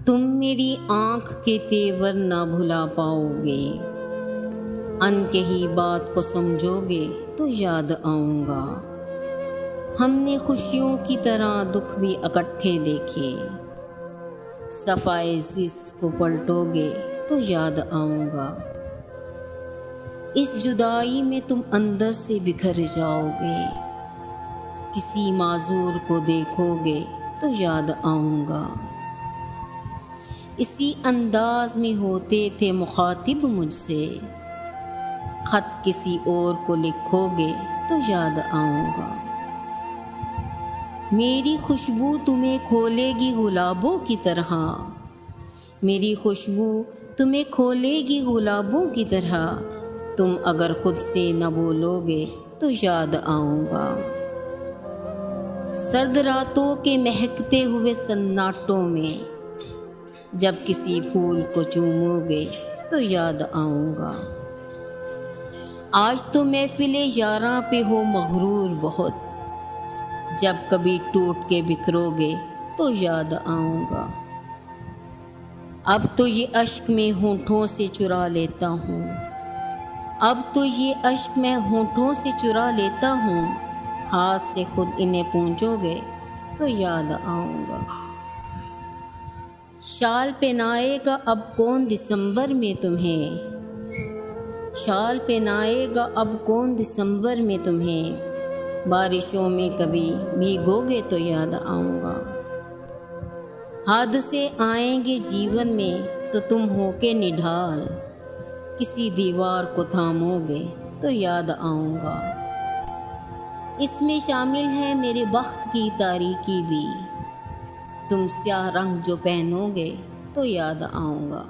तुम मेरी आँख के तेवर ना भुला पाओगे, अनकही बात को समझोगे तो याद आऊँगा। हमने खुशियों की तरह दुख भी इकट्ठे देखे, सफ़ाए ज़िस्त को पलटोगे तो याद आऊँगा। इस जुदाई में तुम अंदर से बिखर जाओगे, किसी माजूर को देखोगे तो याद आऊँगा। इसी अंदाज में होते थे मुखातिब मुझसे, ख़त किसी और को लिखोगे तो याद आऊँगा। मेरी खुशबू तुम्हें खोलेगी गुलाबों की तरह, मेरी खुशबू तुम्हें खोलेगी गुलाबों की तरह। तुम अगर खुद से न बोलोगे तो याद आऊँगा। सर्द रातों के महकते हुए सन्नाटों में जब किसी फूल को चूमोगे तो याद आऊँगा। आज तो महफिले यारां पे हो मगरूर बहुत, जब कभी टूट के बिखरोगे तो याद आऊँगा। अब तो ये अश्क में होठों से चुरा लेता हूँ, अब तो ये अश्क मैं होठों से चुरा लेता हूँ। हाथ से खुद इन्हें पूंछोगे तो याद आऊँगा। शाल पहनाएगा अब कौन दिसंबर में तुम्हें, शाल पहनाएगा अब कौन दिसंबर में तुम्हें। बारिशों में कभी भीगोगे तो याद आऊँगा। हादसे आएंगे जीवन में तो तुम होके निढाल, किसी दीवार को थामोगे तो याद आऊँगा। इसमें शामिल है मेरे वक्त की तारीकी भी, तुम स्याह रंग जो पहनोगे तो याद आऊँगा।